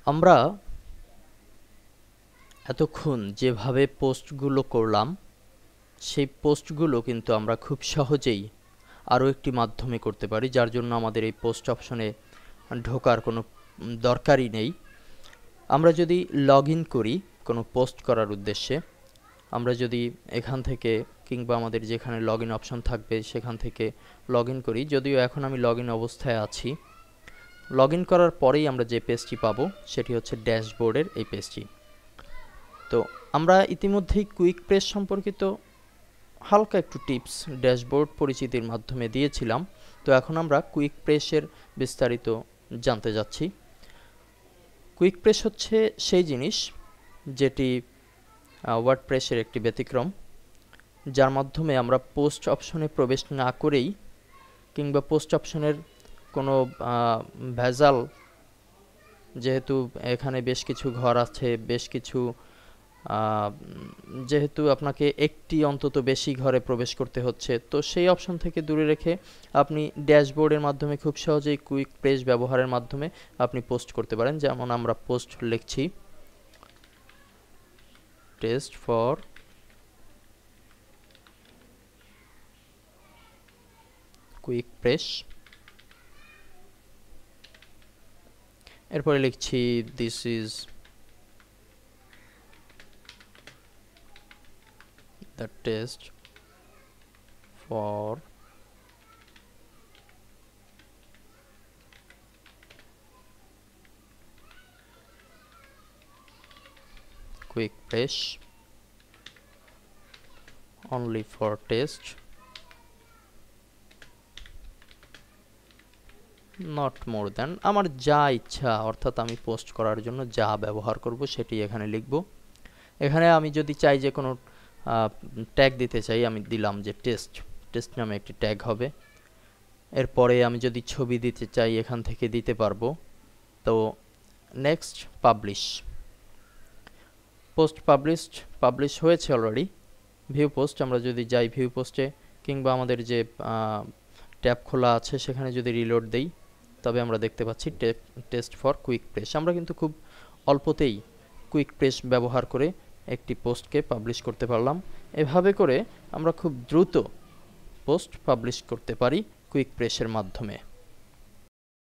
আমরা এতক্ষণ যেভাবে পোস্টগুলো করলাম সেই পোস্টগুলো কিন্তু আমরা খুব সহজেই আরও একটি মাধ্যমে করতে পারি, যার জন্য আমাদের এই পোস্ট অপশনে ঢোকার কোনো দরকারই নেই। আমরা যদি লগ ইন করি কোনো পোস্ট করার উদ্দেশ্যে, আমরা যদি এখান থেকে কিংবা আমাদের যেখানে লগ ইন অপশন থাকবে সেখান থেকে লগ ইন করি, যদিও এখন আমি লগ ইন অবস্থায় আছি। লগ ইন করার পরেই আমরা যে পেজটি পাবো সেটি হচ্ছে ড্যাশবোর্ডের এই পেজটি। তো আমরা ইতিমধ্যেই কুইক প্রেস সম্পর্কিত হালকা একটু টিপস ড্যাশবোর্ড পরিচিতির মাধ্যমে দিয়েছিলাম। তো এখন আমরা কুইক প্রেসের বিস্তারিত জানতে যাচ্ছি। কুইক প্রেস হচ্ছে সেই জিনিস যেটি ওয়ার্ডপ্রেসের একটি ব্যতিক্রম, যার মাধ্যমে আমরা পোস্ট অপশনে প্রবেশ না করেই কিংবা পোস্ট অপশনের কোনো ভেজাল, যেহেতু এখানে বেশ কিছু ঘর আছে, বেশ কিছু যেহেতু আপনাকে একটি অন্তত বেশি ঘরে প্রবেশ করতে হচ্ছে, তো সেই অপশন থেকে দূরে রেখে আপনি ড্যাশবোর্ডের মাধ্যমে খুব সহজেই কুইক প্রেস ব্যবহারের মাধ্যমে আপনি পোস্ট করতে পারেন। যেমন আমরা পোস্ট লিখছি টেস্ট ফর কুইক প্রেস, এরপরে লিখছি this is the test for quick press only for test not more than, আমার যা ইচ্ছা অর্থাৎ আমি পোস্ট করার জন্য যা ব্যবহার করব সেটি এখানে লিখব। এখানে আমি যদি চাই যে কোনো ট্যাগ দিতে চাই, আমি দিলাম যে টেস্ট, টেস্ট নামে একটি ট্যাগ হবে। এরপরে আমি যদি ছবি দিতে চাই এখান থেকে দিতে পারবো। তো নেক্সট পাবলিশ, পোস্ট পাবলিশ হয়েছে অলরেডি। ভিউ পোস্ট, আমরা যদি যাই ভিউ পোস্টে কিংবা আমাদের যে ট্যাব খোলা আছে সেখানে যদি রিলোড দেই, তবে আমরা দেখতে পাচ্ছি টেস্ট ফর কুইক প্রেস। আমরা কিন্তু খুব অল্পতেই কুইক প্রেস ব্যবহার করে একটি পোস্টকে পাবলিশ করতে পারলাম। এভাবে করে আমরা খুব দ্রুত পোস্ট পাবলিশ করতে পারি কুইক প্রেসের মাধ্যমে।